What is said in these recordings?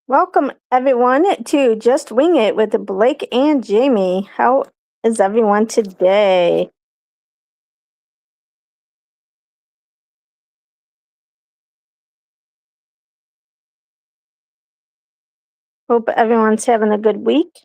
Welcome, everyone, to Just Wing It with Blake and Jamie. How is everyone today? Hope everyone's having a good week.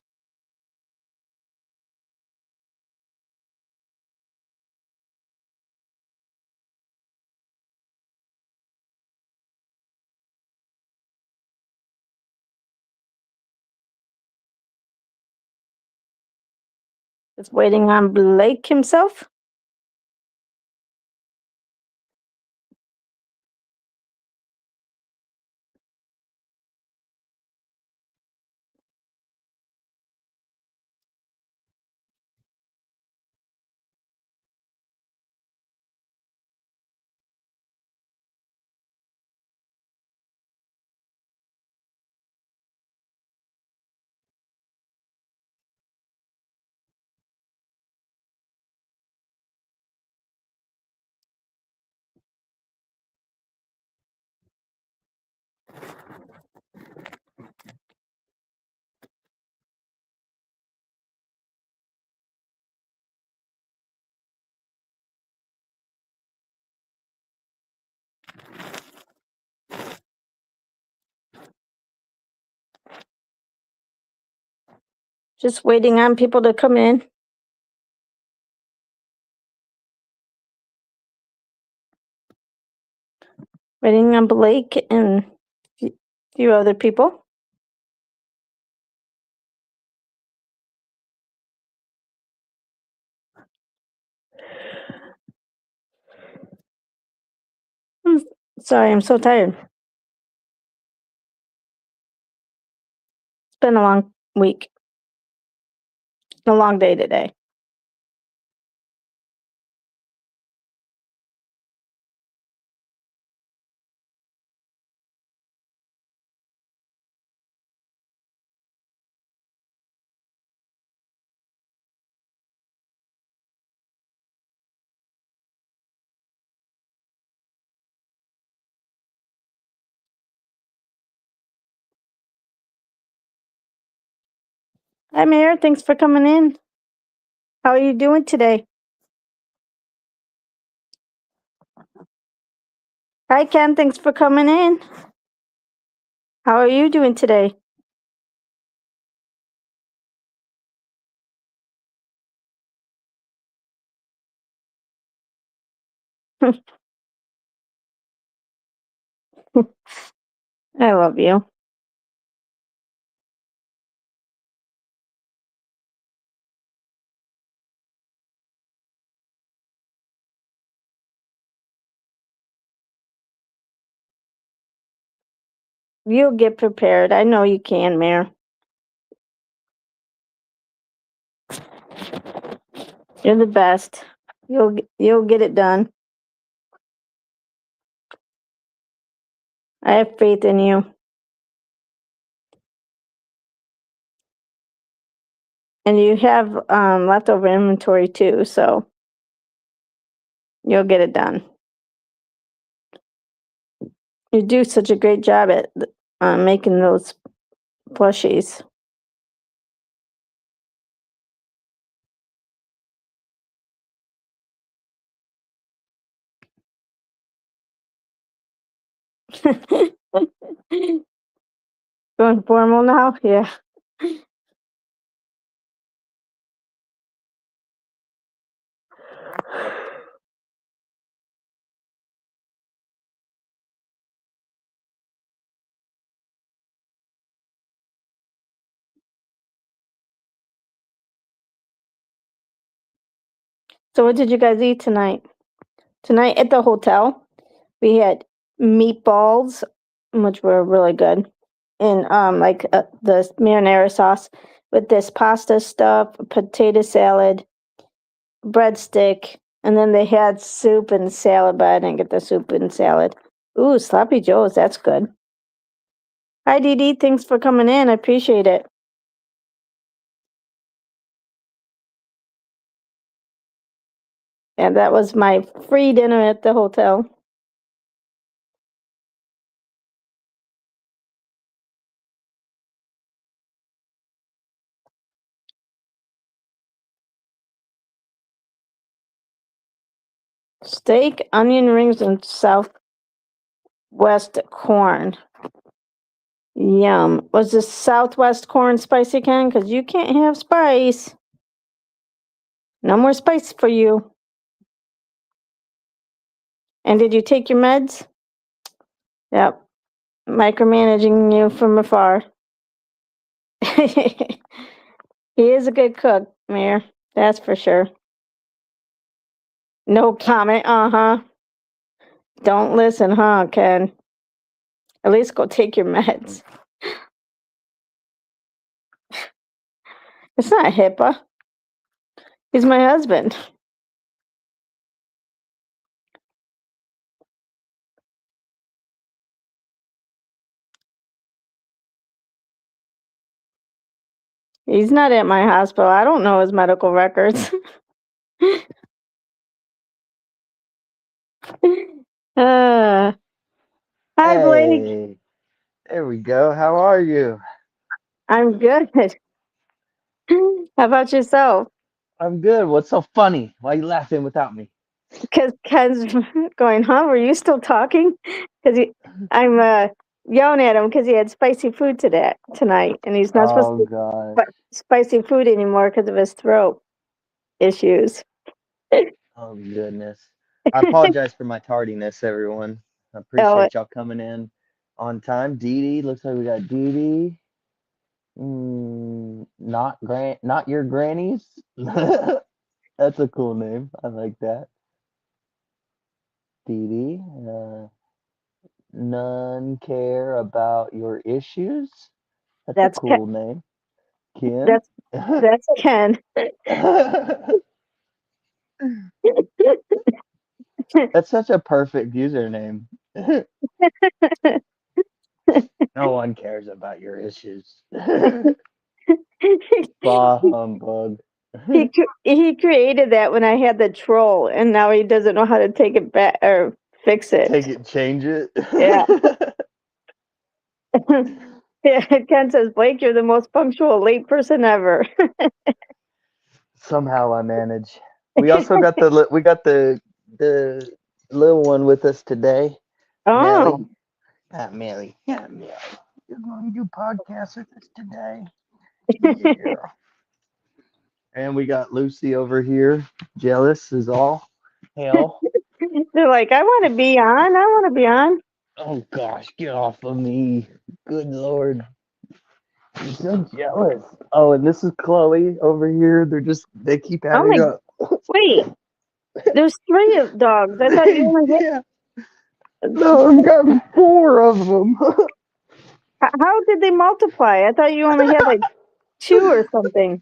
Just waiting on Blake himself. Just waiting on people to come in. Waiting on Blake and a few other people. I'm sorry, I'm so tired. It's been a long week, a long day today. Hi, Mayor. Thanks for coming in. How are you doing today? Hi, Ken. Thanks for coming in. How are you doing today? I love you. You'll get prepared. I know you can, Mayor. You're the best. You'll get it done. I have faith in you. And you have leftover inventory too, so you'll get it done. You do such a great job at making those plushies. Going formal now? Yeah. So what did you guys eat tonight? Tonight at the hotel, we had meatballs, which were really good, and the marinara sauce with this pasta stuff, potato salad, breadstick, and then they had soup and salad, but I didn't get the soup and salad. Ooh, sloppy joes, that's good. Hi, Dee Dee, thanks for coming in. I appreciate it. And that was my free dinner at the hotel. Steak, onion rings, and Southwest corn. Yum. Was this Southwest corn spicy, Ken? Because you can't have spice. No more spice for you. And did you take your meds? Yep. Micromanaging you from afar. He is a good cook, Mayor. That's for sure. No comment. Uh-huh. Don't listen, huh, Ken? At least go take your meds. It's not HIPAA. He's my husband. He's not at my hospital. I don't know his medical records. Hi, Blake. Hey, there we go. How are you? I'm good. How about yourself? I'm good. What's so funny? Why you laughing without me? Because Ken's going, huh? Were you still talking? Because I'm yelling at him because he had spicy food tonight, and he's not supposed Oh to gosh. eat spicy food anymore because of his throat issues. Oh goodness. I apologize for my tardiness, everyone. I Oh, appreciate y'all coming in on time. Dee Dee, looks like we got Dee Dee. Not your grannies. That's a cool name. I like that. Dee Dee. None care about your issues. That's a that's Ken. cool name. Ken. That's that's Ken. That's such a perfect username. No one cares about your issues. Bah humbug. He created that when I had the troll, and now he doesn't know how to take it back or fix Take it. it, change it. Yeah. Yeah, Ken says, Blake, you're the most punctual late person ever. Somehow I manage. We also got the little one with us today, Melly. Oh, Not Melly. Not Melly. You're going to do podcasts with us today. Yeah. And we got Lucy over here. Jealous is all hell. they're like, I want to be on. I want to be on. Oh gosh, get off of me. Good Lord. I'm so jealous. Oh, and this is Chloe over here. They keep Oh adding my, up. wait, there's three dogs. I thought you only Yeah. No, I've got four of them. how did they multiply? I thought you only had like two or something.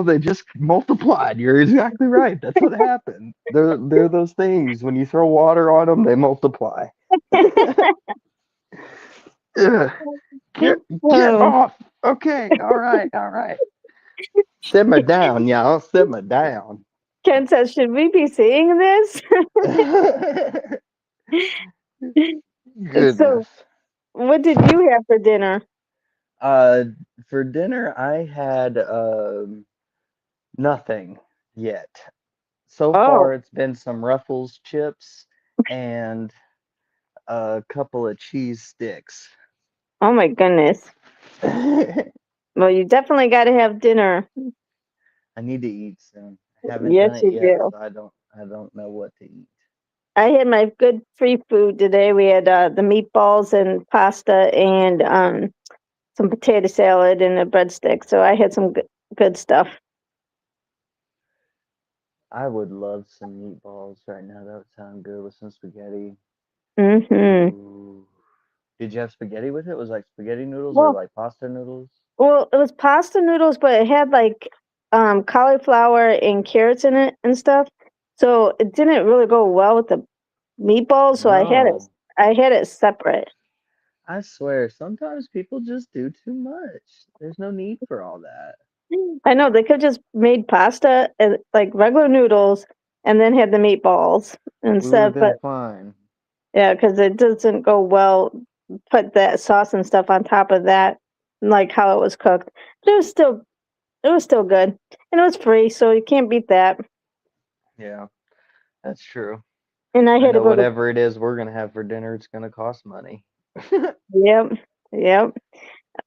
They just multiplied. You're exactly right. That's what happened. They're those things. When you throw water on them, they multiply. Ugh. Get Oh, off. Okay. All right. All right. Simmer down, y'all. Simmer down. Ken says, should we be seeing this? So, Goodness. what did you have for dinner? Uh, for dinner, I had nothing yet. So Oh, far, it's been some Ruffles chips and a couple of cheese sticks. oh my goodness. I Well, you definitely got to have dinner. need to eat soon. I haven't Yes, done it you yet, do. so I don't know what to eat. I had my good free food today. We had the meatballs and pasta and some potato salad and a breadstick. So I had some good stuff. I would love some meatballs right now. That would sound good with some spaghetti. Mm-hmm. Ooh. Did you have spaghetti with it? Was it like spaghetti noodles or Well, like pasta noodles? well, it was pasta noodles, but it had like cauliflower and carrots in it and stuff. So it didn't really go well with the meatballs. So No. I had it separate. I swear, sometimes people just do too much. There's no need for all that. I know they could just made pasta and like regular noodles and then had the meatballs We would instead. have been But fine. yeah, because it doesn't go well. Put that sauce and stuff on top of that, like how it was cooked. But it was still good, and it was free, so you can't beat that. Yeah, that's true. And I I had to know go to, whatever it is we're gonna have for dinner, it's gonna cost money. yep, yep.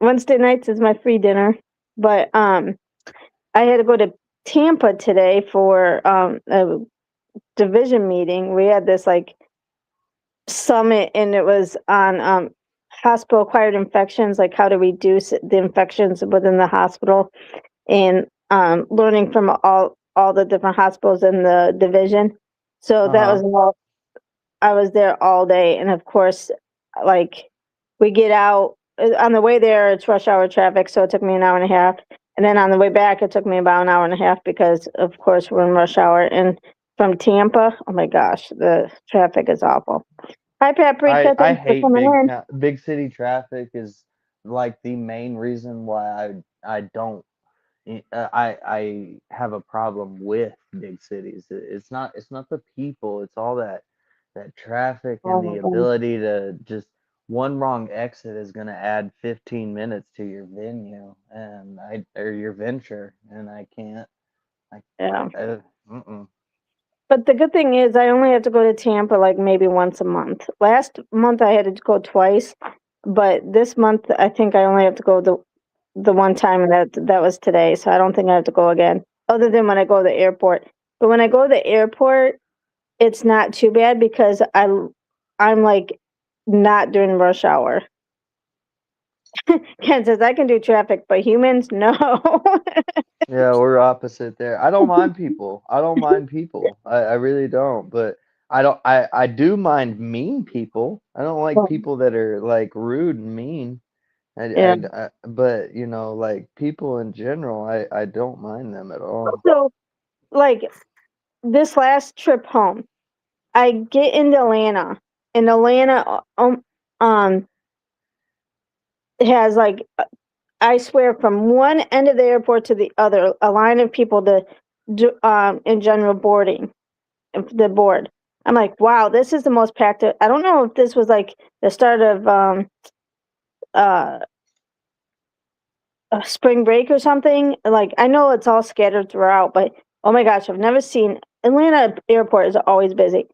Wednesday nights is my free dinner. But I had to go to Tampa today for a division meeting. We had this like summit, and it was on hospital acquired infections, like how to reduce the infections within the hospital, and learning from all the different hospitals in the division. So that Uh-huh. was all. I was there all day, and of course, like we get out on the way there, it's rush hour traffic, so it took me an hour and a half, and then on the way back, it took me about an hour and a half because, of course, we're in rush hour. And from Tampa, oh my gosh, the traffic is awful. Hi, Paprika. I Thanks for hate coming in. big city traffic is like the main reason why I don't I have a problem with big cities. It's not the people, it's all that traffic Oh and my the God. ability to just one wrong exit is going to add 15 minutes to your venue and I or your venture and I can't I Yeah. mm-mm. But the good thing is I only have to go to Tampa like maybe once a month. Last month I had to go twice, but this month I think I only have to go the one time, and that was today. So I don't think I have to go again, other than when I go to the airport. But when I go to the airport, it's not too bad because I'm like not during rush hour. Ken says I can do traffic, but humans, no. Yeah, we're opposite there. I don't mind people. I don't mind people. I really don't. But I do mind mean people. I don't like people that are like rude and mean. Yeah. But you know, like people in general, I don't mind them at all. So like this last trip home, I get into Atlanta, and Atlanta has like, I swear, from one end of the airport to the other, a line of people to do in general boarding, the board. I'm like, wow, this is the most packed. I don't know if this was like the start of uh spring break or something. Like, I know it's all scattered throughout, but oh my gosh, I've never seen Atlanta airport is always busy.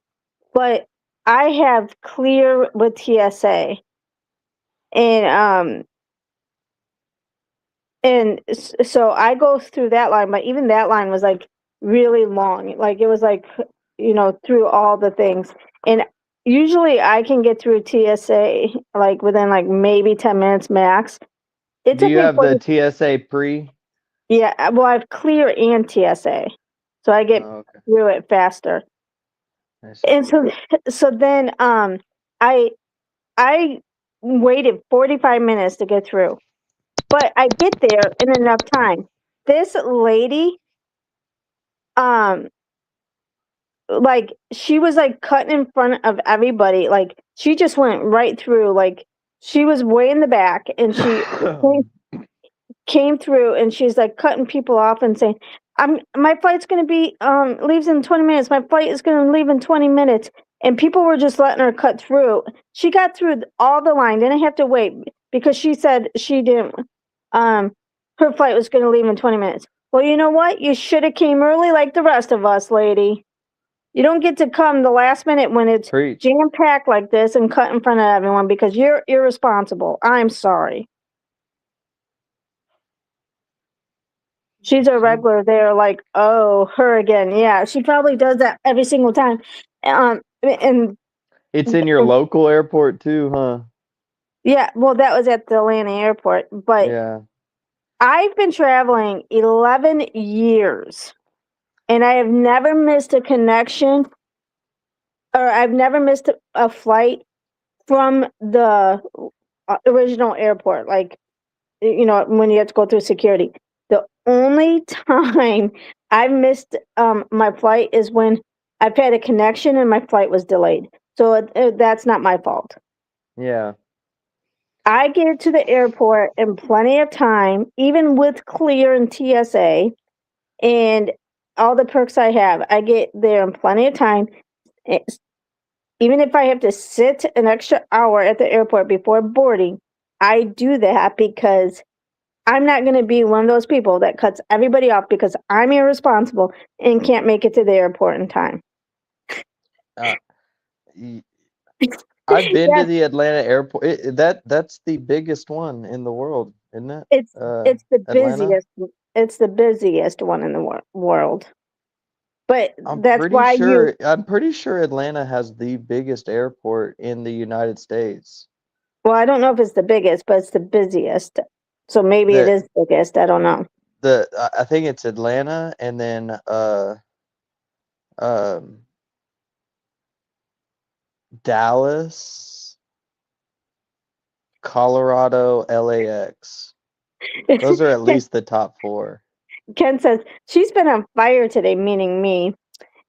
But I have clear with TSA, and so I go through that line, but even that line was like really long. Like it was like, through all the things. And usually I can get through TSA like within like maybe 10 minutes max. It Do took you me have the 40. TSA pre? Yeah, well, I have clear and TSA. So I get Oh, okay. through it faster. I see. And so then I I waited 45 minutes to get through. But I get there in enough time. This lady, um, like she was like cutting in front of everybody. Like she just went right through. Like she was way in the back, and she came through, and she's like cutting people off and saying, my flight's gonna be leaves in 20 minutes. My flight is gonna leave in 20 minutes." And people were just letting her cut through. She got through all the line, didn't have to wait because she said she didn't her flight was gonna leave in 20 minutes. Well, you know what? You should have came early like the rest of us, lady. You don't get to come the last minute when it's Preach. jam packed like this and cut in front of everyone because you're irresponsible. I'm sorry. She's a See? regular there, like, oh, her again. Yeah, she probably does that every single time. And It's in your local airport too, huh? yeah, well, that was at the Atlanta airport, but Yeah. I've been traveling 11 years, and I have never missed a connection, or I've never missed a flight from the original airport. Like, when you have to go through security. The only time I've missed my flight is when I've had a connection and my flight was delayed. So that's not my fault. Yeah. I get to the airport in plenty of time, even with Clear and TSA and all the perks I have. I get there in plenty of time. It's- Even if I have to sit an extra hour at the airport before boarding, I do that because I'm not going to be one of those people that cuts everybody off because I'm irresponsible and can't make it to the airport in time. Uh, y- I've been to Yes, the Atlanta airport. That's the biggest one in the world, isn't it? it's it's the Atlanta. busiest. It's the busiest one in the world. But I'm that's pretty why you. sure. I'm pretty sure Atlanta has the biggest airport in the United States. Well, I don't know if it's the biggest, but it's the busiest. So maybe it The is the biggest. I don't know. I think it's Atlanta, and then um Dallas, Colorado, LAX. Those are at least the top four. Ken says she's been on fire today, meaning me.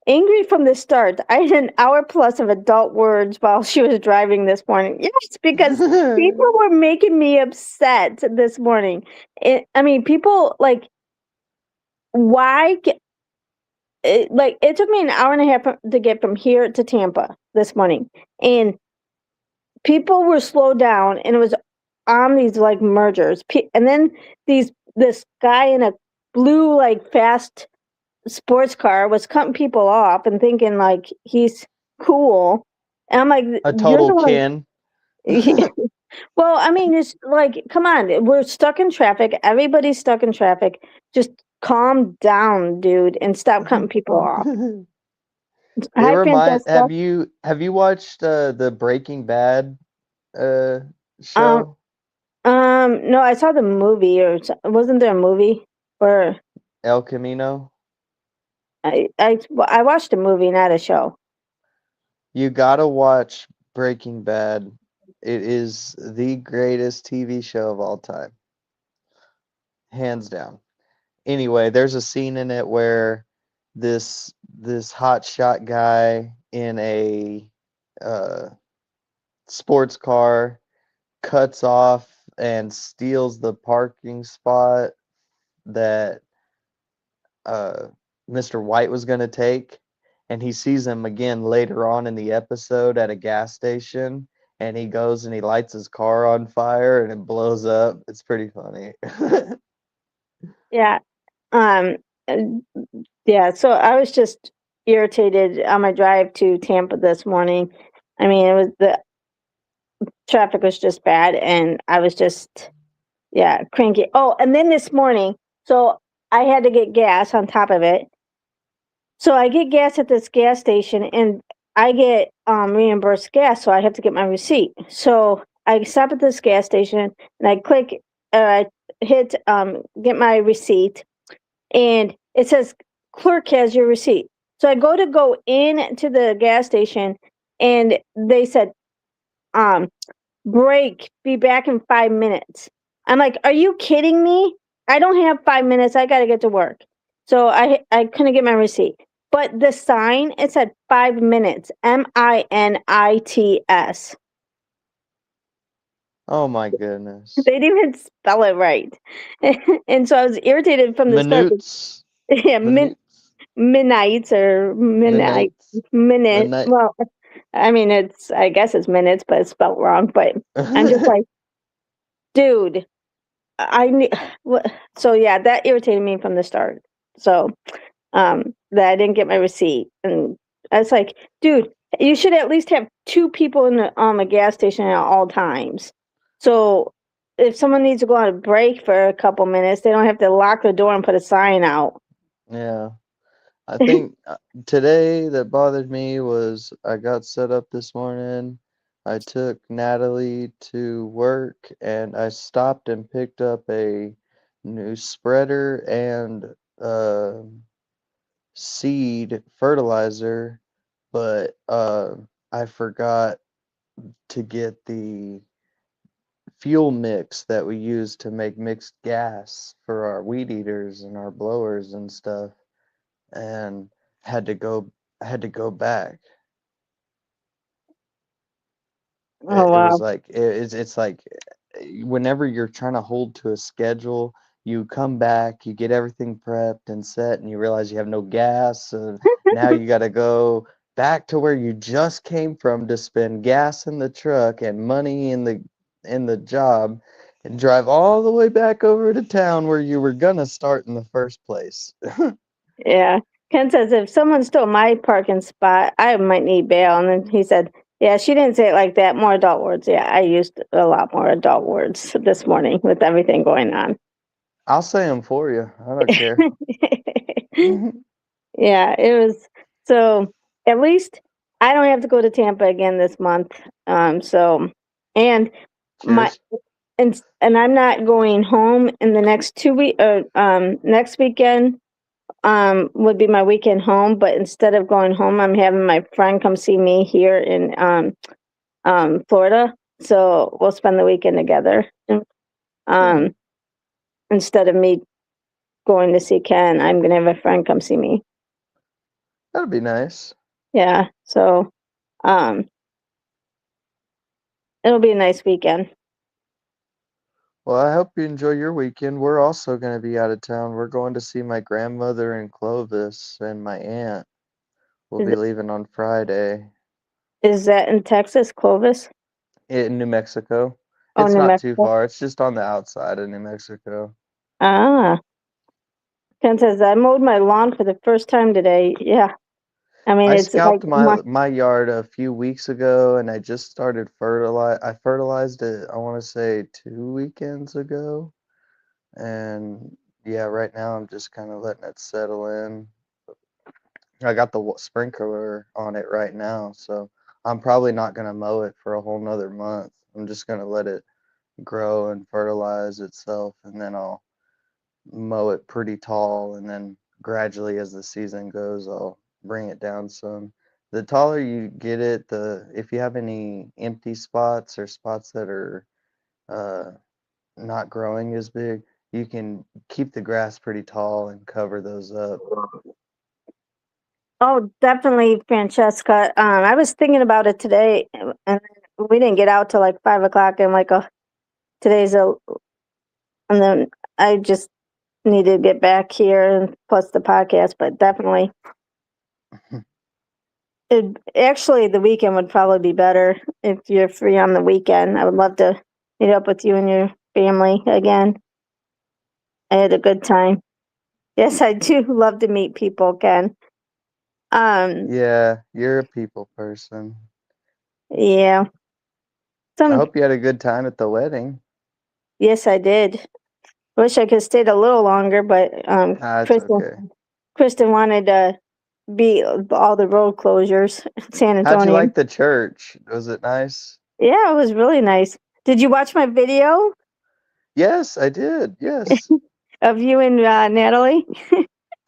Angry from the start. I had an hour plus of adult words while she was driving this morning. Yes, because people were making me upset this morning. I mean, people like, why? It took me an hour and a half to get from here to Tampa this morning, and people were slowed down, and it was on these like mergers, and then this guy in a blue like fast sports car was cutting people off and thinking like he's cool. And I'm like, A you're total the one. Ken. Well, I mean, it's like, come on, we're stuck in traffic. Everybody's stuck in traffic. Just calm down, dude, and stop cutting people off. They Hi, remind. Francesca. Have you watched the Breaking Bad uh Um, show? no, I saw the movie, or wasn't there a movie? Or El Camino. I watched a movie, not a show. You gotta watch Breaking Bad. It is the greatest TV show of all time, hands down. Anyway, there's a scene in it where this hot shot guy in a uh, sports car cuts off and steals the parking spot that Mr. White was going to take. And he sees him again later on in the episode at a gas station. And he goes and he lights his car on fire and it blows up. It's pretty funny. Yeah. Um. uh, Yeah. So I was just irritated on my drive to Tampa this morning. I mean, it was the traffic was just bad, and I was just, yeah, cranky. Oh, and then this morning, so I had to get gas on top of it. So I get gas at this gas station, and I get reimbursed gas, so I have to get my receipt. So I stop at this gas station, and I click, I hit get my receipt, and it says clerk has your receipt. So I go in to the gas station, and they said, um break, be back in 5 minutes. I'm like, are you kidding me? I don't have 5 minutes. I got to get to work. So I couldn't get my receipt. But the sign, it said 5 minutes, MINITS. Oh my goodness. They didn't even spell it right. And so I was irritated from the start. Minutes. Yeah, Minutes. midnights or midnight, Minutes. minute. Midnight. Well, I mean, I guess it's minutes, but it's spelled wrong. But I'm just like, dude, I need so yeah, that irritated me from the start. So, that I didn't get my receipt, and I was like, "Dude, you should at least have 2 people in the on the gas station at all times. So, if someone needs to go on a break for a couple minutes, they don't have to lock the door and put a sign out." Yeah. I think today that bothered me was I got set up this morning. I took Natalie to work and I stopped and picked up a new spreader and seed fertilizer, but I forgot to get the fuel mix that we use to make mixed gas for our weed eaters and our blowers and stuff, and had to go had to go back. Oh, It was wow. like it's like whenever you're trying to hold to a schedule, you come back, you get everything prepped and set, and you realize you have no gas, and now you got to go back to where you just came from to spend gas in the truck and money in the job, and drive all the way back over to town where you were gonna start in the first place. Yeah. Ken says if someone stole my parking spot, I might need bail. And then he said, yeah, she didn't say it like that. More adult words. Yeah, I used a lot more adult words this morning with everything going on. I'll say them for you. I don't care. Yeah, it was so at least I don't have to go to Tampa again this month. So and my Cheers. and I'm not going home in the next 2 week next weekend would be my weekend home, but instead of going home, I'm having my friend come see me here in Florida. So we'll spend the weekend together. Um instead of me going to see Ken, I'm gonna have a friend come see me. That'd be nice. Yeah. So um it'll be a nice weekend. Well, I hope you enjoy your weekend. We're also going to be out of town. We're going to see my grandmother in Clovis and my aunt. We'll Is be leaving on Friday is that in Texas, Clovis? in New Mexico. Oh, It's New not too Mexico. far. It's just on the outside of New Mexico. Ah, Ken says I mowed my lawn for the first time today. Yeah, I mean I it's like scalped my yard a few weeks ago and I just started I fertilized it, I want to say 2 weekends ago. And yeah, right now I'm just kind of letting it settle in. I got the sprinkler on it right now, so I'm probably not gonna mow it for a whole nother month. I'm just gonna let it grow and fertilize itself, and then I'll mow it pretty tall, and then gradually as the season goes, I'll bring it down some. The taller you get it, the if you have any empty spots or spots that are uh, not growing as big, you can keep the grass pretty tall and cover those up. oh, definitely, Francesca. I was thinking about it today, and we didn't get out till like 5 o'clock. And like, today's a, and then I just need to get back here and plus the podcast. But definitely, actually, the weekend would probably be better if you're free on the weekend. I would love to meet up with you and your family again. I had a good time. Yes, I do love to meet people, Ken. Um, Yeah, you're a people person. yeah. I Some hope you had a good time at the wedding. Yes, I did. Wish I could have stayed a little longer, but Ah, it's Kristen okay. Kristen wanted to beat all the road closures in San How'd you Antonio. like the church? Was it nice? Yeah, it was really nice. Did you watch my video Yes, I did. Yes. of you and Natalie?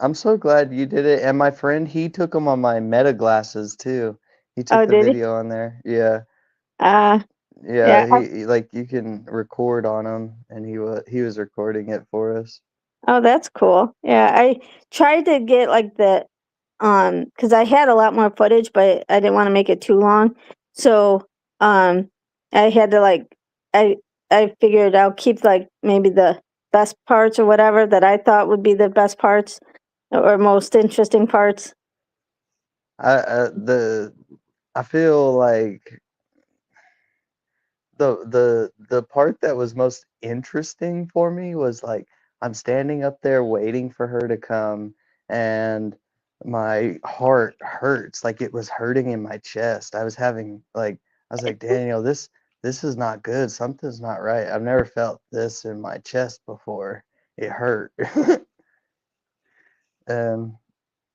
I'm so glad you did it. And my friend, he took them on my Meta glasses too. He took Oh, the did he? video on there. Yeah. Uh, yeah. Yeah, like you can record on them and he was recording it for us. Oh, that's cool. Yeah, I tried to get like the because I had a lot more footage, but I didn't want to make it too long. So um I had to like I I figured I'll keep like maybe the best parts or whatever that I thought would be the best parts or most interesting parts. I feel like the part that was most interesting for me was like I'm standing up there waiting for her to come and my heart hurts like it was hurting in my chest. I was like, Daniel, this is not good. Something's not right. I've never felt this in my chest before. It hurt. And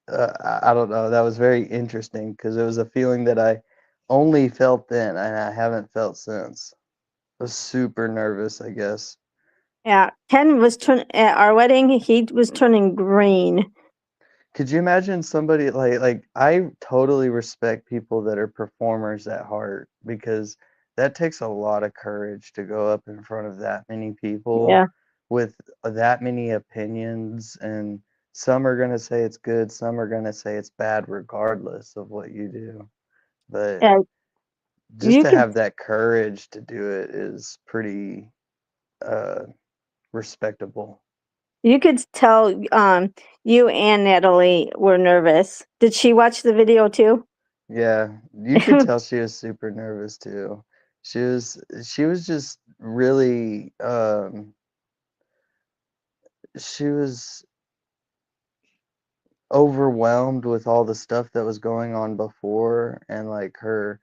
I don't know. That was very interesting because it was a feeling that I only felt then and I haven't felt since. I was super nervous, I guess. Yeah, Ken was at our wedding. He was turning green. Could you imagine somebody like I totally respect people that are performers at heart because that takes a lot of courage to go up in front of that many people Yeah, with that many opinions, and some are going to say it's good, some are going to say it's bad regardless of what you do. But yeah. just You to could have that courage to do it is pretty uh respectable. you could tell you and Natalie were nervous. Did she watch the video too? Yeah, you could tell she was super nervous too. She was just really she was overwhelmed with all the stuff that was going on before, and like her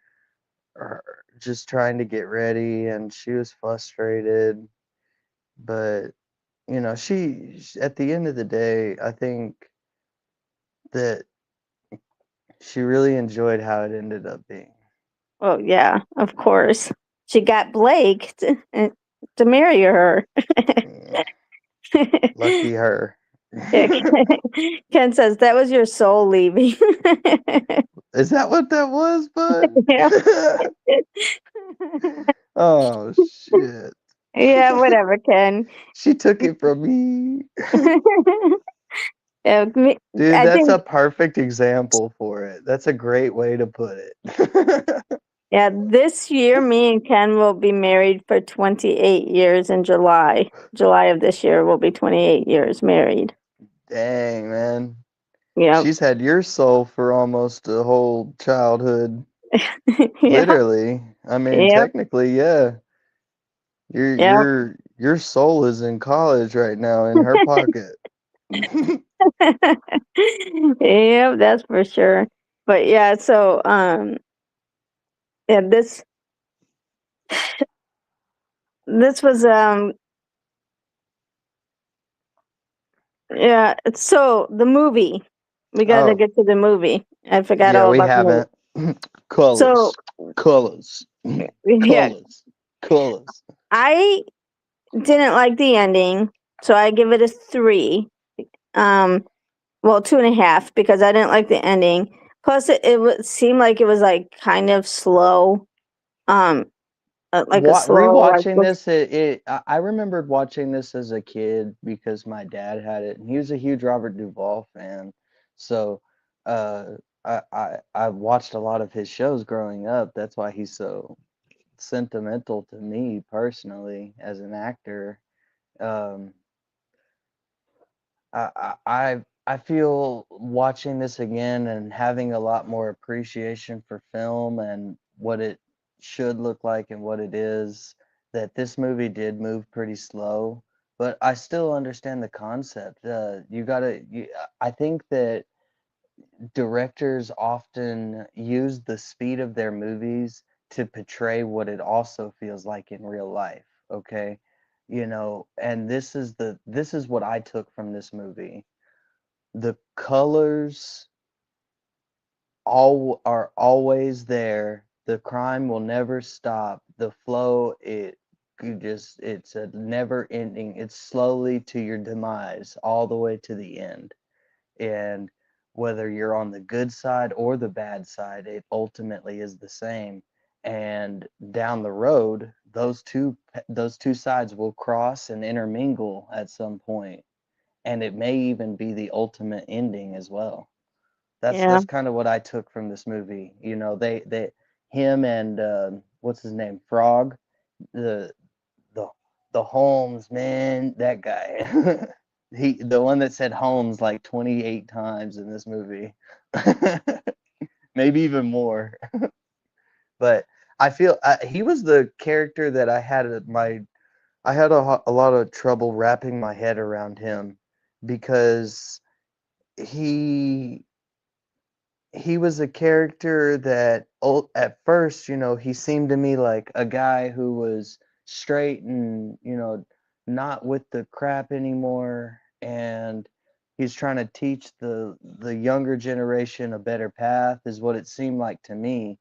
just trying to get ready, and she was frustrated. But at the end of the day, I think that she really enjoyed how it ended up being. Oh yeah, of course. She got Blake to marry her. Mm, lucky her. Yeah, Ken says that was your soul leaving. Is that what that was, bud? Yeah. Oh shit. Yeah, whatever, Ken. She took it from me. Yeah, Dude, I that's a think, perfect example for it. That's a great way to put it. yeah, this year me and Ken will be married for 28 years in July. July of this year we'll be 28 years married. Dang, man. Yeah. She's had your soul for almost a whole childhood. Yeah. Literally. I mean, Yep. technically, yeah. Your Yep. your your soul is in college right now in her pocket. Yep, that's for sure. But yeah, so yeah, this was yeah, so the movie. We gotta Oh, get to the movie. I forgot yeah, all we about the movie. haven't. So Colors. Colors. yeah, Colors. Colors. I didn't like the ending, so I give it a 3. Um, well, 2.5 because I didn't like the ending. Plus, seemed like it was like kind of slow. Um, like a slow like. Rewatching this, I remembered watching this as a kid because my dad had it, and he was a huge Robert Duvall fan. So, uh, I watched a lot of his shows growing up. That's why he's so sentimental to me personally as an actor. Um, I feel watching this again and having a lot more appreciation for film and what it should look like and what it is, that this movie did move pretty slow, but I still understand the concept. I think that directors often use the speed of their movies to portray what it also feels like in real life, okay? And this is what I took from this movie. The colors all are always there. The crime will never stop. The flow, it's a never ending. It's slowly to your demise all the way to the end. And whether you're on the good side or the bad side, it ultimately is the same. And down the road, those two sides will cross and intermingle at some point, and it may even be the ultimate ending as well. Yeah. That's kind of what I took from this movie. They him and what's his name, Frog, the the the Holmes man, that guy. The one that said Holmes like 28 times in this movie. Maybe even more. But I feel he was the character that I had a lot of trouble wrapping my head around him, because he he was a character that at first, he seemed to me like a guy who was straight and, not with the crap anymore. And he's trying to teach the younger generation a better path, is what it seemed like to me.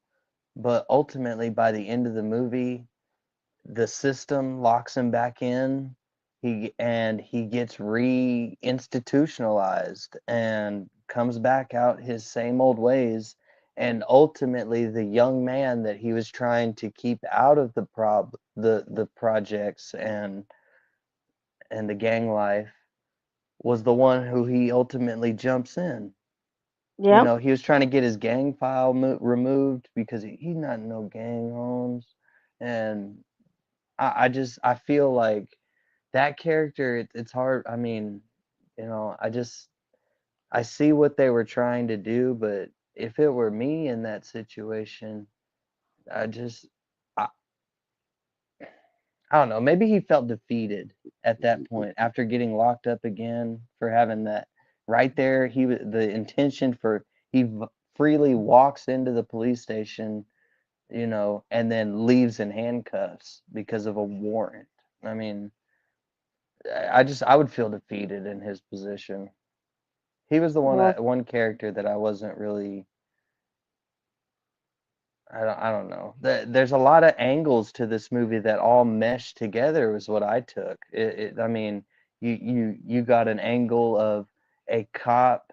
But ultimately, by the end of the movie, the system locks him back in. He gets reinstitutionalized and comes back out his same old ways. And ultimately, the young man that he was trying to keep out of the projects and the gang life was the one who he ultimately jumps in. Yep. He was trying to get his gang file removed because he's not in no gang homes. And I feel like that character, it's hard. I mean, I see what they were trying to do, but if it were me in that situation, I just I, I don't know, maybe he felt defeated at that point after getting locked up again for having that right there. He was the intention for freely walks into the police station, and then leaves in handcuffs because of a warrant. I mean, I would feel defeated in his position. He was the Yeah. one character that I wasn't really. I don't know. There's a lot of angles to this movie that all mesh together was what I took. I mean, you got an angle of a cop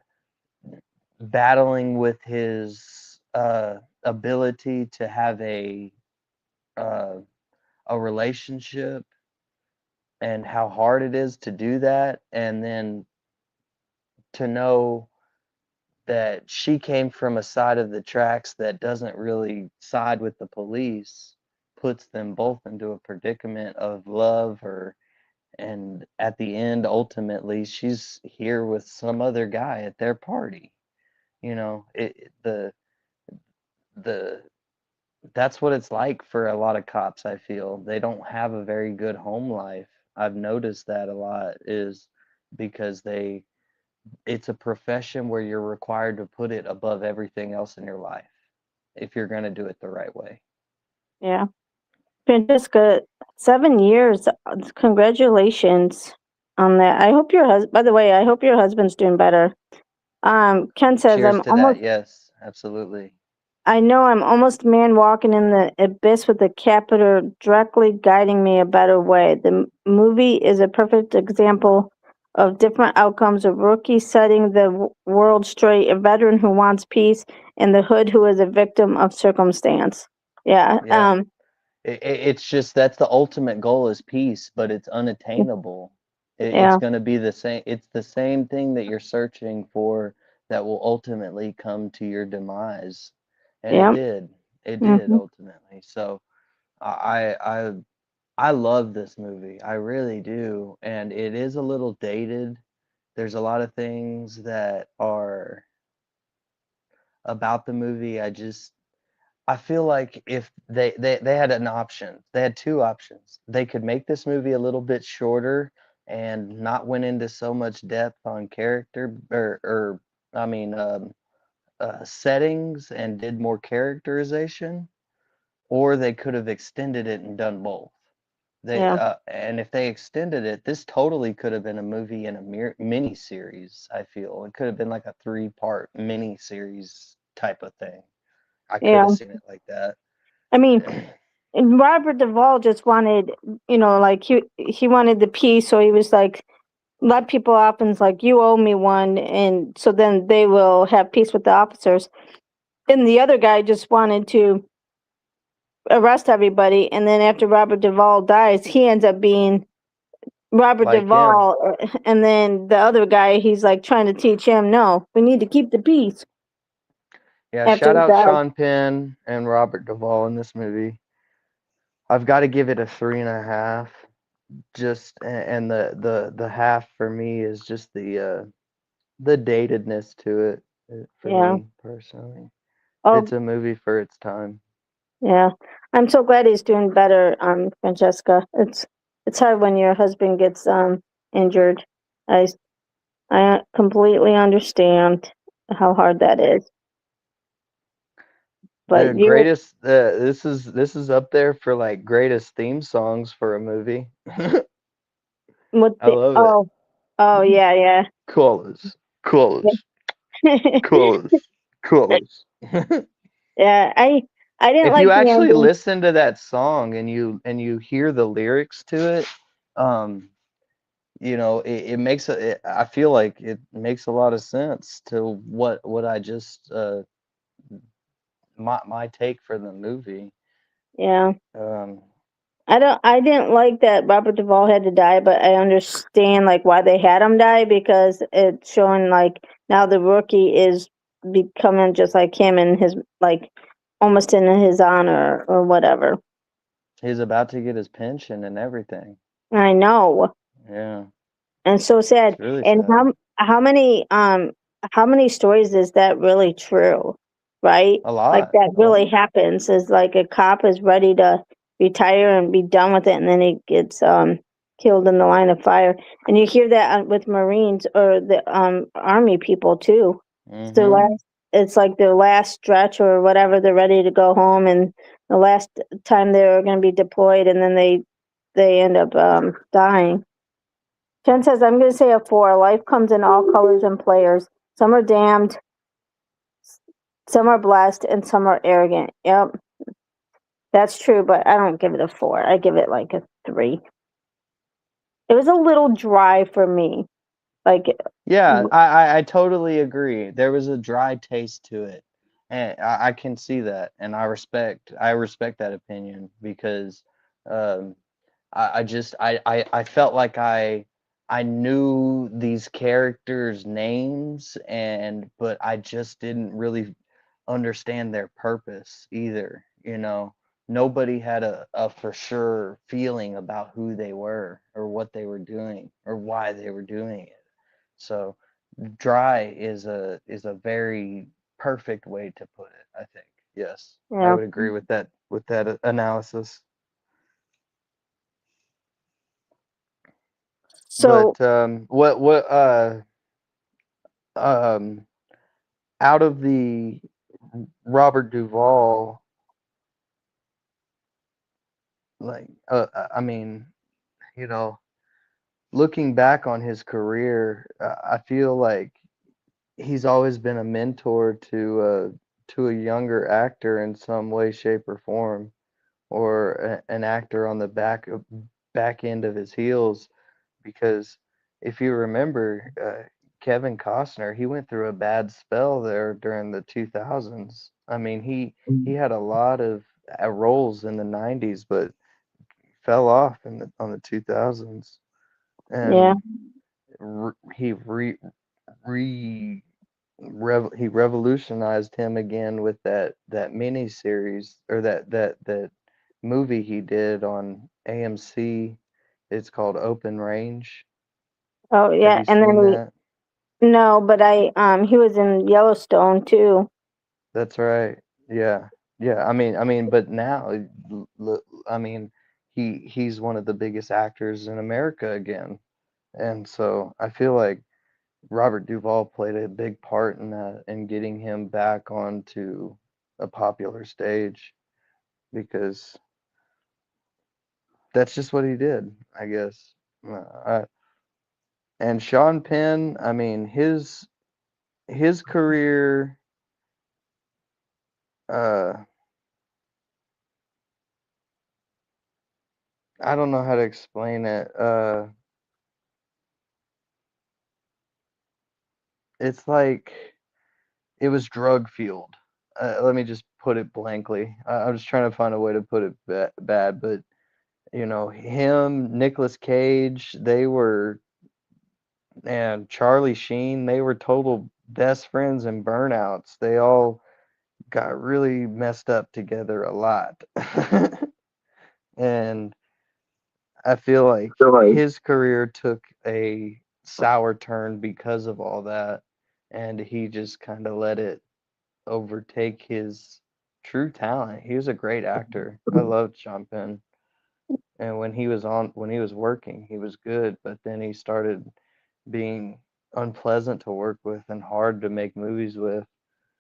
battling with his ability to have uh, a relationship and how hard it is to do that, and then to know that she came from a side of the tracks that doesn't really side with the police, puts them both into a predicament of love, or and at the end ultimately she's here with some other guy at their party. The that's what it's like for a lot of cops. I feel they don't have a very good home life. I've noticed that a lot is because it's a profession where you're required to put it above everything else in your life if you're going to do it the right way. Yeah. Francesca, 7 years. Congratulations on that. I hope your husband, by the way, I hope your husband's doing better. Ken says, Cheers to that. Yes, absolutely. I know I'm almost a man walking in the abyss with a catheter directly guiding me a better way. The movie is a perfect example of different outcomes: a rookie setting the world straight, a veteran who wants peace, and the hood who is a victim of circumstance. Yeah. Yeah. It's just that's the ultimate goal is peace, but it's unattainable. It's Yeah. going to be the same. It's the same thing that you're searching for that will ultimately come to your demise, and it Yeah. did. It did Hmm. ultimately. So I I I love this movie. I really do, and it is a little dated. There's a lot of things that are about the movie. I feel like if they had an option, they had two options. They could make this movie a little bit shorter and not went into so much depth on character or I mean settings and did more characterization, or they could have extended it and done both. Yeah. And if they extended it, this totally could have been a movie in a mini series. I feel it could have been like a 3-part mini series type of thing. I could Yeah. have seen it like that. I mean, and Robert Duvall just wanted, like he wanted the peace, so he was like, let people off, and it's like, you owe me one, and so then they will have peace with the officers. And the other guy just wanted to arrest everybody, and then after Robert Duvall dies, he ends up being Robert Like him. Duvall, and then the other guy, he's like trying to teach him, no, we need to keep the peace Yeah, after shout he out dies. Sean Penn and Robert Duvall in this movie. I've got to give it a 3.5. Just and the half for me is just the datedness to it for Yeah. me personally. It's Oh, a movie for its time. yeah. I'm so glad he's doing better, Francesca. It's hard when your husband gets injured. I I completely understand how hard that is. The But you, greatest this is up there for like greatest theme songs for a movie. what I the, love it. oh yeah, yeah. Colors, colors, colors, colors. Yeah, I didn't If you like the actually ending. listen to that song and you hear the lyrics to it, um, it makes I feel like it makes a lot of sense to what I just my take for the movie. Yeah. Um, I didn't like that Robert Duvall had to die, but I understand like why they had him die, because it's showing like now the rookie is becoming just like him, and his like almost in his honor or whatever. he's about to get his pension and everything. I know. Yeah, And so sad. it's really And sad. how many stories is that really true? Right? A Like lot. that really happens, is like a cop is ready to retire and be done with it, and then he gets killed in the line of fire. And you hear that with Marines or the Army people too. It's their Mm-hmm. last. It's like their last stretch or whatever. They're ready to go home, and the last time they're going to be deployed, and then they end up dying. Jen says, "I'm going to say a 4. Life comes in all colors and players. Some are damned, some are blessed, and some are arrogant." Yep, that's true, but I don't give it a 4. I give it like a 3. It was a little dry for me. Like, Yeah, I totally agree. There was a dry taste to it, and I can see that, and I respect that opinion because um, I felt like I knew these characters' names, and but I just didn't really understand their purpose either. You know, nobody had a for sure feeling about who they were or what they were doing or why they were doing it. So dry is a very perfect way to put it, I think. Yes, I yeah. would agree with that analysis. So But what um out of the Robert Duvall, like I mean, you know, looking back on his career, I feel like he's always been a mentor to a younger actor in some way, shape, or form, or an actor on the back end of his heels. Because if you remember, Kevin Costner, he went through a bad spell there during the 2000s. I mean, he had a lot of roles in the 90s, but fell off on the 2000s, yeah. and he re he revolutionized him again with that mini series, or that movie he did on AMC. It's called Open Range. Oh Have yeah. you And seen then that? no, but he was in Yellowstone too. That's right. Yeah. Yeah. I mean, but now, I mean, he's one of the biggest actors in America again. And so I feel like Robert Duvall played a big part in that, in getting him back onto a popular stage, because that's just what he did, I guess. And Sean Penn, I mean, his career, uh, I don't know how to explain it. It's like it was drug fueled. Let me just put it blankly. I'm just trying to find a way to put it bad, but him, Nicolas Cage, they were, and Charlie Sheen, they were total best friends and burnouts. They all got really messed up together a lot. And I feel like his career took a sour turn because of all that, and he just kind of let it overtake his true talent. He was a great actor. I loved Sean Penn. And when he was working, he was good, but then he started being unpleasant to work with and hard to make movies with.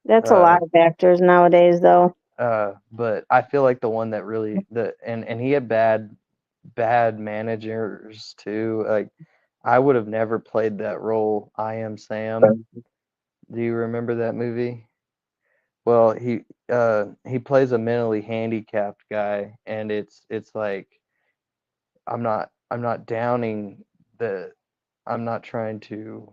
That's a Uh, lot of actors nowadays, though. but I feel like the one that really and he had bad managers too. Like, I would have never played that role. I Am Sam. Do you remember that movie? Well, he plays a mentally handicapped guy, and it's like, I'm not downing the I'm not trying to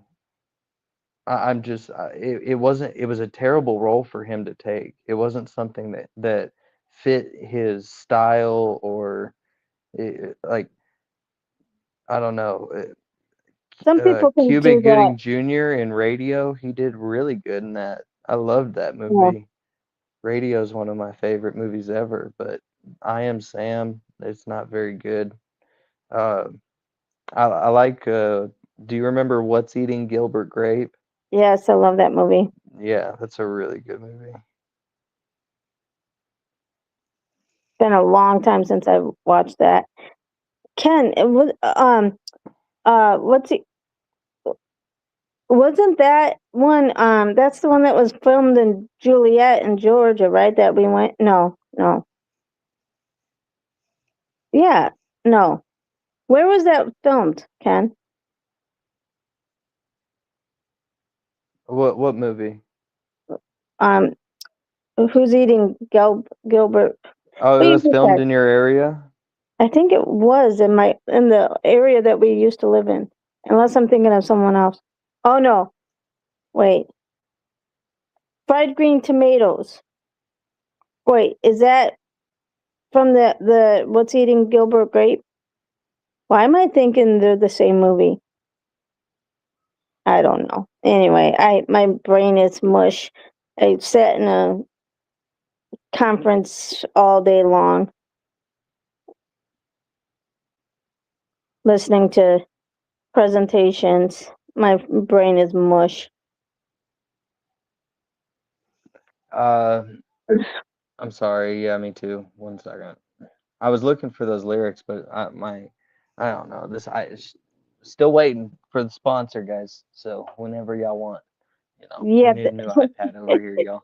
I'm just it was a terrible role for him to take. It wasn't something that fit his style, or like, I don't know. Some people can Cuba do that. Gooding Jr. in Radio, he did really good in that. I loved that Yeah. movie. Radio is one of my favorite movies ever, but I Am Sam, it's not very good. Uh, I like. Do you remember What's Eating Gilbert Grape? Yes, I love that movie. Yeah, that's a really good movie. been a long time since I've watched that. Ken, it was what's it? Wasn't that one? That's the one that was filmed in Juliet in Georgia, right? That we went. No, no. Yeah, no. Where was that filmed, Ken? What movie? Um, who's eating Gilbert? Oh, What it you was just filmed said? in your area? I think it was in the area that we used to live in. Unless I'm thinking of someone else. Oh no, wait. Fried green tomatoes. Wait, is that from the What's Eating Gilbert Grape? Why am I thinking they're the same movie? I don't know. Anyway, my brain is mush. I sat in a conference all day long listening to presentations. My brain is mush. I'm sorry. Yeah, me too. 1 second. I was looking for those lyrics, but I don't know. Still waiting for the sponsor, guys. So whenever y'all want, we Yeah, need a new iPad over here, y'all.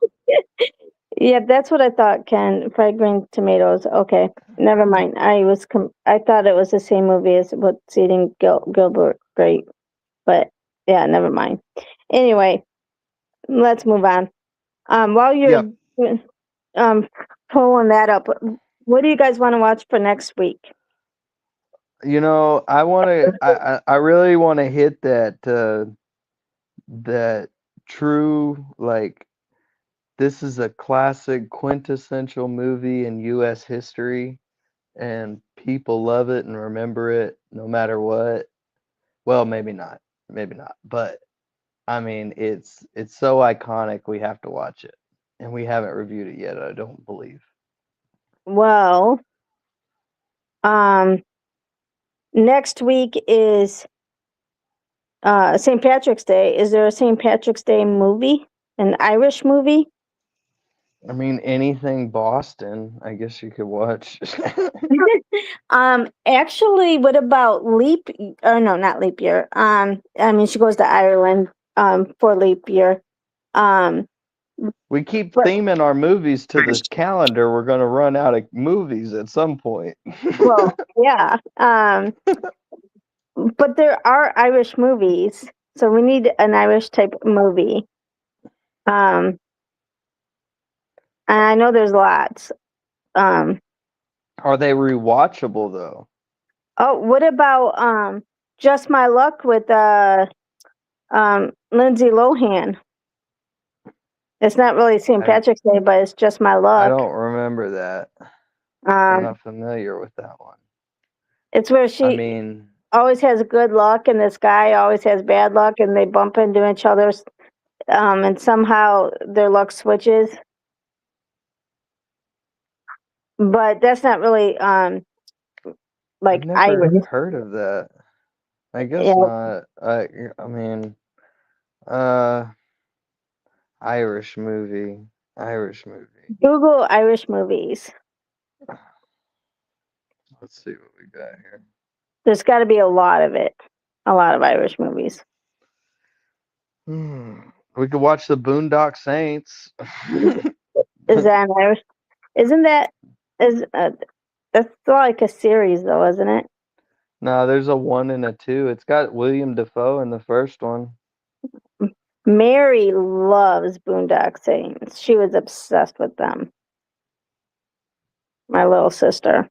yeah, that's what I thought, Ken. Fried green tomatoes. Okay, never mind. I thought it was the same movie as What's Eating Gilbert Grape, but yeah, never mind. Anyway, let's move on. While Yep. you're pulling that up, what do you guys want to watch for next week? I really want to hit that true, like, this is a classic quintessential movie in US history, and people love it and remember it no matter what. Well, maybe not, but I mean, it's so iconic we have to watch it, and we haven't reviewed it yet, I don't believe. Well, um, next week is St. Patrick's Day. Is there a St. Patrick's Day movie? An Irish movie? I mean, anything Boston, I guess you could watch. Actually, what about or no, not leap year. I mean, she goes to Ireland, for leap year. Um, We keep but, theming our movies to the calendar. We're going to run out of movies at some point. well, yeah. But there are Irish movies, so we need an Irish type movie. Um, and I know there's lots. Um, Are they rewatchable though? oh, what about Just My Luck with Lindsay Lohan? It's not really St. I Patrick's Day, but it's Just My I Luck. don't remember that. I'm Um, not familiar with that one. it's where I she mean, always has good luck, and this guy always has bad luck, and they bump into each other, and somehow their luck switches. But that's not really I've like never Irish. heard of that. I guess Yeah, not. I mean, uh, Irish movie. Irish movie. Google Irish movies. Let's see what we got here. There's got to be a lot of it. A lot of Irish movies. We could watch the Boondock Saints. Is that an Irish? Isn't that is that's like a series though, isn't it? No, there's a 1 and a 2. It's got William Dafoe in the first one. Mary loves Boondock Saints. She was obsessed with them. My little sister.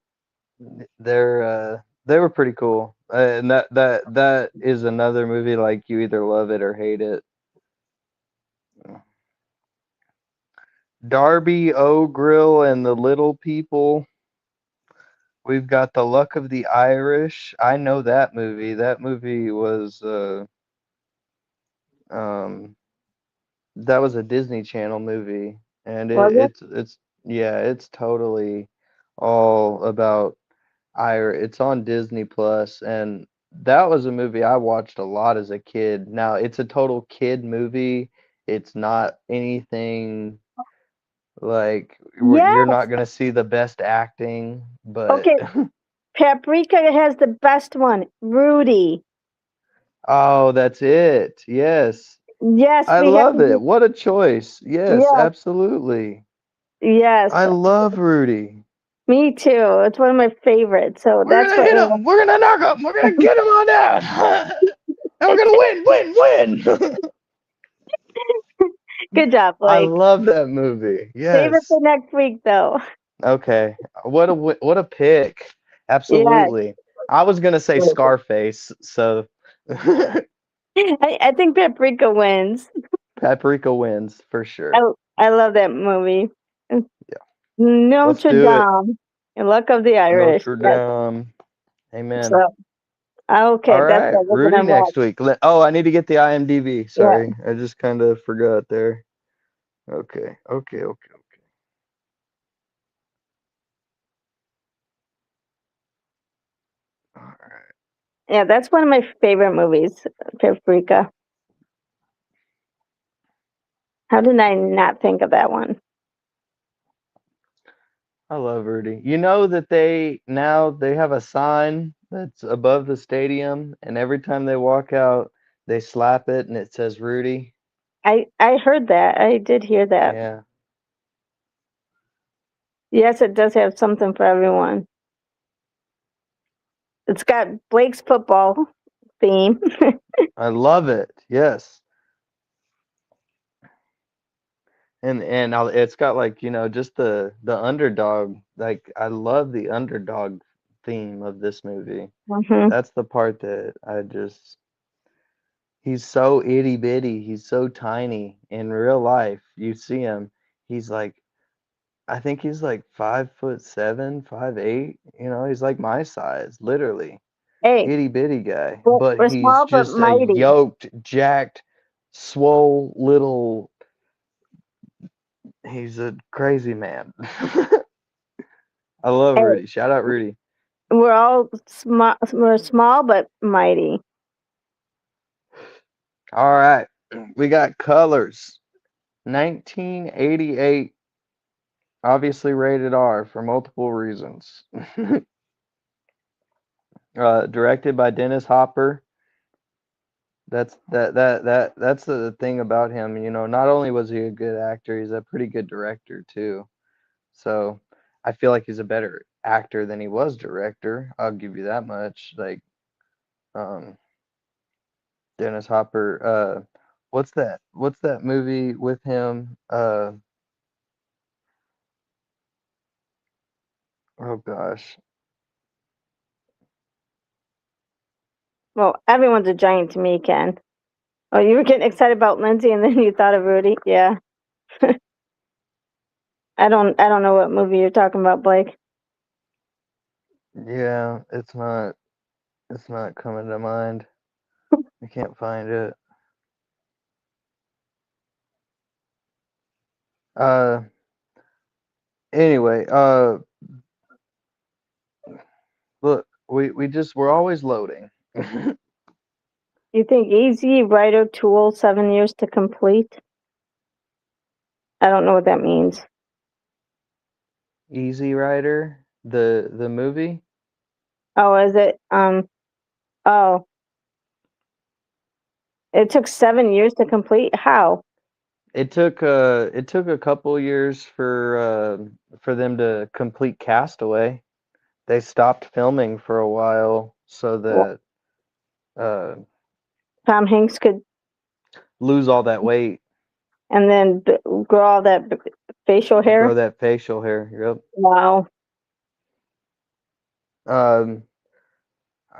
They were pretty cool. And that is another movie, like, you either love it or hate it. Darby O'Grill and the Little People. We've got The Luck of the Irish. I know that movie. That movie was um that was a Disney Channel movie, and Was it? it's yeah, it's totally all about It's on Disney Plus, and that was a movie I watched a lot as a kid. Now, it's a total kid movie. It's not anything Like Yeah. you're not gonna see the best acting, but Okay. Paprika has the best one. Rudy. oh, that's it. Yes. Yes, I we have love to it. do. What a choice. Yes, Yes. absolutely. Yes. I love Rudy. Me too. It's one of my favorites. So We're that's gonna what. hit him. We're gonna knock him. We're gonna get him on down. And we're gonna win. Good job, I Blake. love that movie. Save it Yes. for next week, though. Okay. What a pick. Yes. Absolutely. I was gonna say Scarface, so I think Paprika wins. Paprika wins for sure. I love that movie. Yeah. Let's Notre do it. Dame. Luck of the Irish. Notre Yes. Dame. Amen. So okay, All that's right, what we're Rudy gonna watch. next week. Oh, I need to get the IMDb. Yeah. Sorry, I just kind of forgot there. Okay. All right. Yeah, that's one of my favorite movies, Paprika. How did I not think of that one? I love Rudy. You know that they have a sign that's above the stadium, and every time they walk out, they slap it, and it says Rudy. I heard that. I did hear that. Yeah, Yes, it does have something for everyone. It's got Blake's football theme. I love it. Yes, and it's got like just the underdog. Like I love the underdog theme of this movie. Hmm. That's the part that I just. He's so itty bitty. He's so tiny in real life. You see him. He's like, I think he's like 5'7", 5'8". He's like my size, literally. Hey, Itty bitty guy. But we're he's small but just a mighty. yoked, jacked, swole little. He's a crazy man. I love Hey, Rudy. Shout out Rudy. we're all small. We're small but mighty. All right. We got Colors. 1988. Obviously rated R for multiple reasons. Directed by Dennis Hopper. That's the thing about him. Not only was he a good actor, he's a pretty good director too. So I feel like he's a better actor than he was director. I'll give you that much. Like um, Dennis Hopper. What's that? What's that movie with him? Oh gosh. Well, everyone's a giant to me, Ken. Oh, you were getting excited about Lindsay, and then you thought of Rudy. Yeah, I don't know what movie you're talking about, Blake. Yeah, it's not coming to mind. I can't find it. Uh, anyway, look, we're always loading. You think Easy Rider Tool 7 years to complete? I don't know what that means. Easy Rider, the movie. Oh, is it? Oh, it took 7 years to complete. How? It took a couple years for them to complete Castaway. They stopped filming for a while so Well, that uh Tom Hanks could, lose all that weight, and then grow all that facial grow hair. that facial hair. Yep. Wow. Um.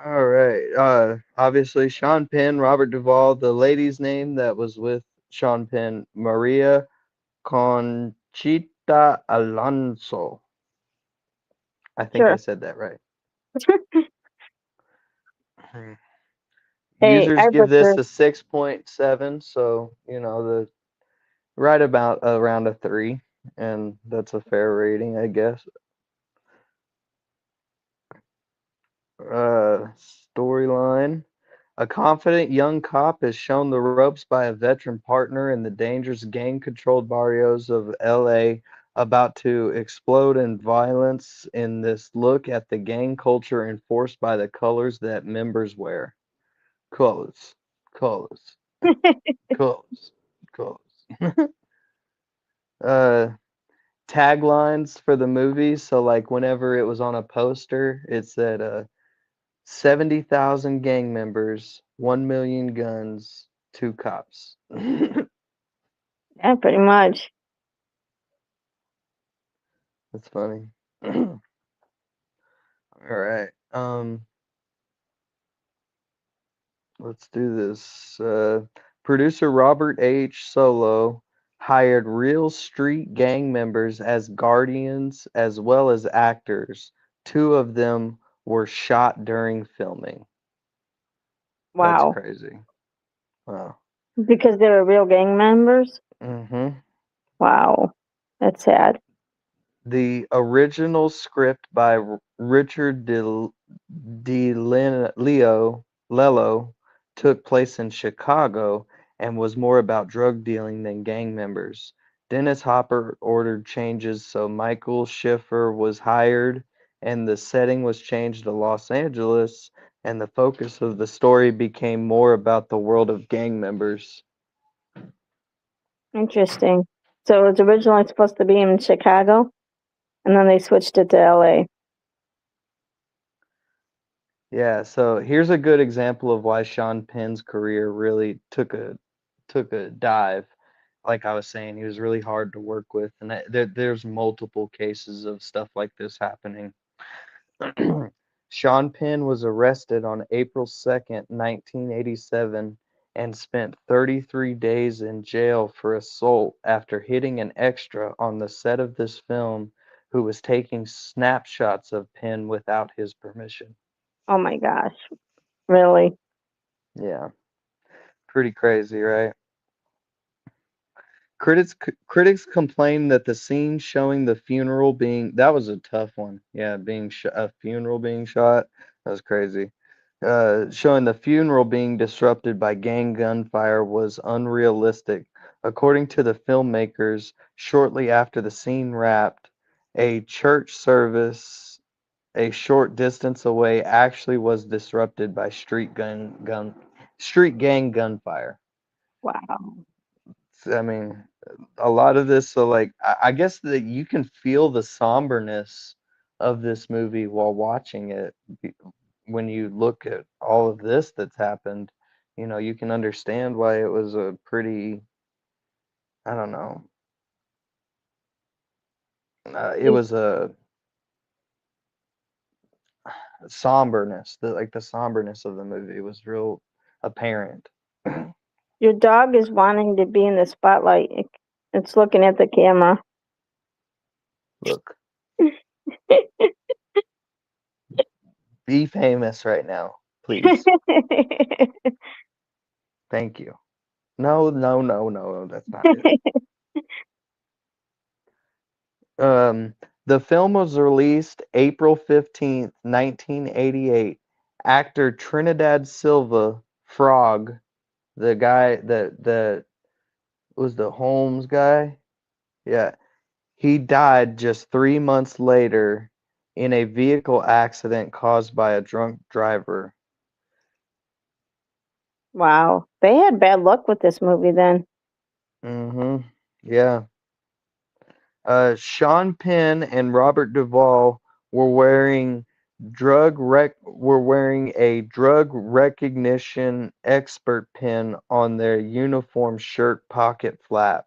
All right. Obviously Sean Penn, Robert Duvall. The lady's name that was with Sean Penn, Maria Conchita Alonso. I think I Sure. said that right. Hmm. Hey, Users I give this prefer. a 6.7, so the right about around a 3, and that's a fair rating, I guess. Storyline. A confident young cop is shown the ropes by a veteran partner in the dangerous gang-controlled barrios of LA about to explode in violence in this look at the gang culture enforced by the colors that members wear. Colors, colors, colors, colors. uh, Taglines for the movie. So like whenever it was on a poster, it said 70,000 gang members, 1 million guns, 2 cops. Yeah, pretty much. That's funny. All right. Let's do this. Producer Robert H. Solo hired real street gang members as guardians as well as actors. 2 of them were shot during filming. That's Wow. crazy. Wow. Because they were real gang members? Mm-hmm. Wow. That's sad. The original script by Richard Lello took place in Chicago and was more about drug dealing than gang members. Dennis Hopper ordered changes, so Michael Schiffer was hired, and the setting was changed to Los Angeles, and the focus of the story became more about the world of gang members. Interesting. So it was originally supposed to be in Chicago, and then they switched it to LA. Yeah, so here's a good example of why Sean Penn's career really took a dive. Like I was saying, he was really hard to work with, and there's multiple cases of stuff like this happening. Sean Penn was arrested on April 2nd, 1987, and spent 33 days in jail for assault after hitting an extra on the set of this film who was taking snapshots of Penn without his permission. Oh my gosh. Really? Yeah, pretty crazy, right? Critics complained that the scene showing the funeral being that was a tough one. Yeah, a funeral being shot. That was crazy. Showing the funeral being disrupted by gang gunfire was unrealistic. According to the filmmakers, shortly after the scene wrapped, a church service a short distance away actually was disrupted by street gang gunfire. Wow. I mean, a lot of this, so like, I guess that you can feel the somberness of this movie while watching it. When you look at all of this that's happened, you can understand why it was a pretty, I don't know, it Is was a somberness. The somberness of the movie was real apparent. your dog is wanting to be in the spotlight. It's looking at the camera. Look, be famous right now, please. Thank you. No, no, no, no, that's not it. The film was released April 15th, 1988. Actor Trinidad Silva, Frog, the guy that was the Holmes guy, yeah, he died just 3 months later in a vehicle accident caused by a drunk driver. Wow. They had bad luck with this movie then. Mm-hmm. Yeah. Sean Penn and Robert Duvall were wearing a drug recognition expert pin on their uniform shirt pocket flap.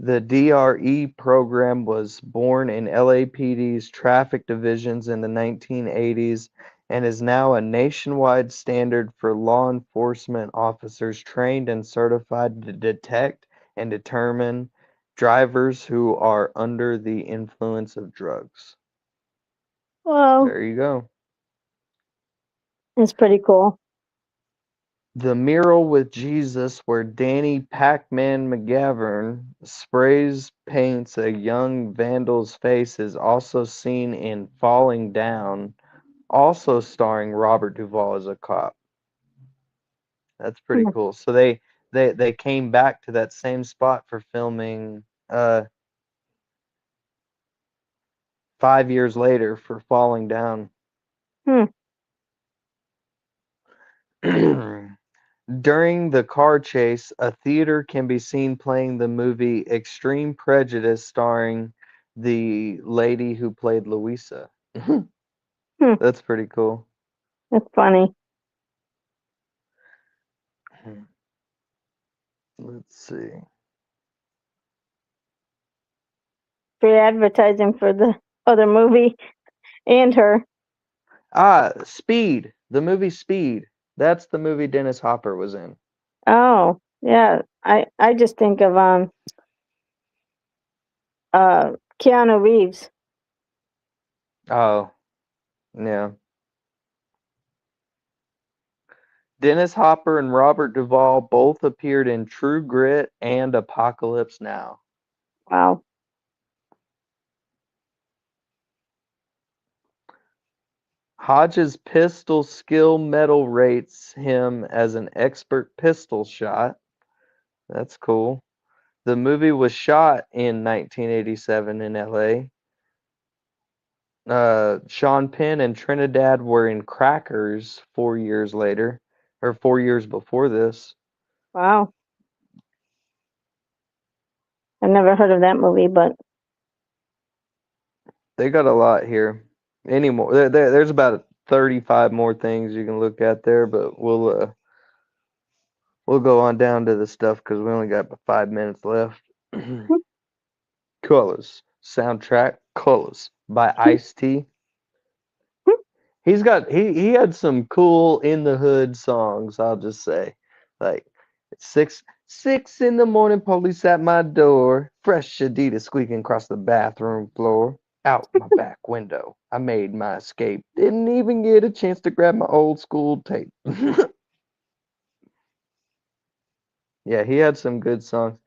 The DRE program was born in LAPD's traffic divisions in the 1980s and is now a nationwide standard for law enforcement officers trained and certified to detect and determine drivers who are under the influence of drugs. Well, There you go. it's pretty cool. The mural with Jesus, where Danny Pac-Man McGavern sprays paints a young vandal's face, is also seen in Falling Down, also starring Robert Duvall as a cop. That's pretty Hmm. cool. So they came back to that same spot for filming 5 years later for falling down. Hmm. During the car chase, a theater can be seen playing the movie Extreme Prejudice starring the lady who played Louisa. Hmm. That's pretty cool. That's funny. Let's see. Free advertising for the other movie and her. Speed. The movie Speed. That's the movie Dennis Hopper was in. Oh, yeah. I just think of Keanu Reeves. Oh, yeah. Dennis Hopper and Robert Duvall both appeared in True Grit and Apocalypse Now. Wow. Hodges' pistol skill medal rates him as an expert pistol shot. That's cool. The movie was shot in 1987 in LA. Sean Penn and Trinidad were in Crackers 4 years later, or 4 years before this. Wow. I've never heard of that movie, but They got a lot here. Any more? There's about 35 more things you can look at there, but we'll go on down to the stuff because we only got about 5 minutes left. Colors soundtrack, Colors by Ice-T. He had some cool in the hood songs, I'll just say. Like six in the morning, police at my door, fresh Adidas squeaking across the bathroom floor. Out my back window, I made my escape. Didn't even get a chance to grab my old school tape. Yeah, he had some good songs.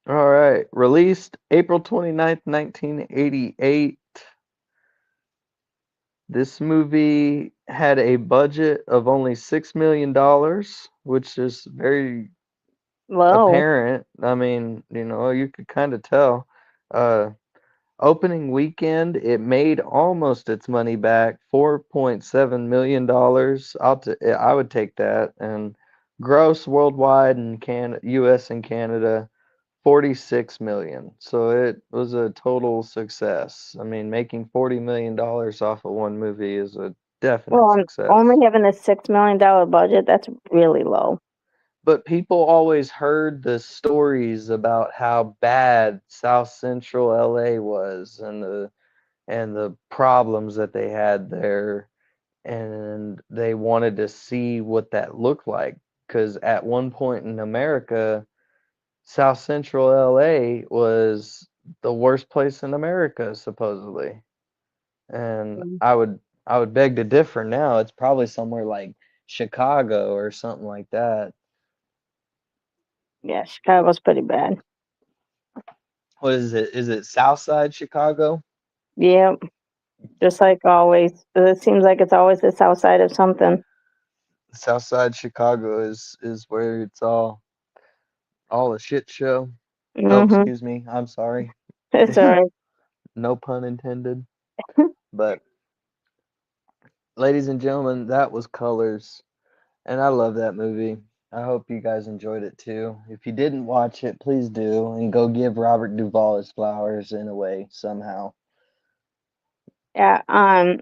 All right, released April 29th, 1988. This movie had a budget of only $6 million, which is very whoa. apparent. I mean, you could kind of tell. Uh, Opening weekend, it made almost its money back, $4.7 million. I would take that. And gross worldwide in U.S. and Canada, 46 million. So it was a total success. I mean, making $40 million off of one movie is a definite Well, success. only having a $6 million budget, that's really low. But people always heard the stories about how bad South Central LA was and the problems that they had there, and they wanted to see what that looked like because at one point in America, South Central LA was the worst place in America, supposedly. And Mm. I would beg to differ now. It's probably somewhere like Chicago or something like that. Yeah, Chicago's pretty bad. What is it? Is it Southside Chicago? Yeah, just like always. It seems like it's always the south side of something. Southside Chicago is where it's all a shit show. Oh, Mm-hmm. excuse me. I'm sorry. It's all right. No pun intended. But ladies and gentlemen, that was Colors. And I love that movie. I hope you guys enjoyed it too. If you didn't watch it, please do and go give Robert Duvall his flowers in a way somehow. Yeah. And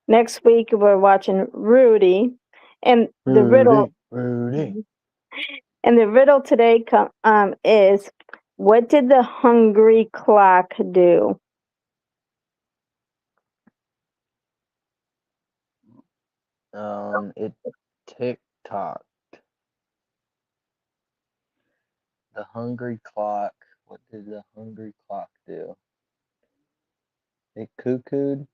next week we're watching Rudy, and the riddle. Rudy, Rudy. And the riddle today is, what did the hungry clock do? It tick-tocked. The hungry clock. What did the hungry clock do? It cuckooed.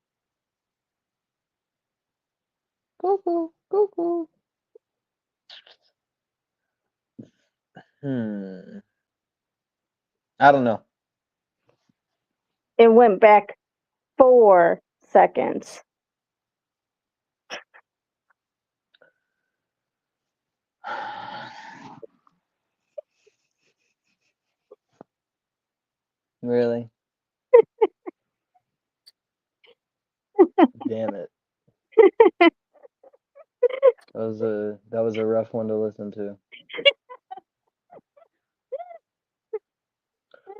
Cuckoo, cuckoo. Hmm. I don't know. It went back 4 seconds. Really? Damn it. That was a rough one to listen to.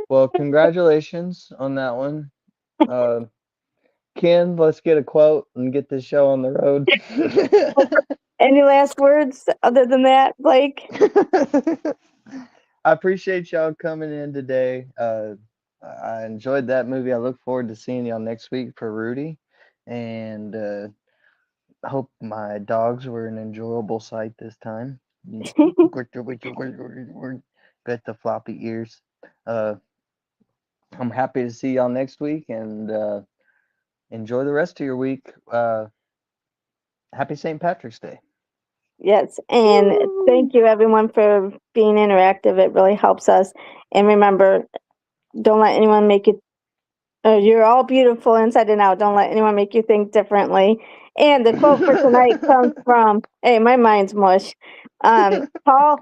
Well, congratulations on that one. Uh, Ken, let's get a quote and get this show on the road. Any last words other than that, Blake? I appreciate y'all coming in today. I enjoyed that movie. I look forward to seeing y'all next week for Rudy. And I hope my dogs were an enjoyable sight this time. Got the floppy ears. I'm happy to see y'all next week and enjoy the rest of your week. Happy St. Patrick's Day. Yes, and thank you everyone for being interactive. It really helps us. And remember, don't let anyone make you. You're all beautiful inside and out. Don't let anyone make you think differently. And the quote for tonight comes from. Hey, my mind's mush. Paul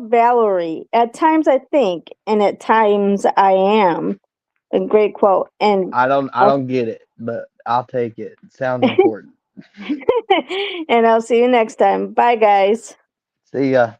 Valery. At times I think, and at times I am. A great quote. And I don't get it, but I'll take it. Sounds important. and I'll see you next time. Bye, guys. See ya.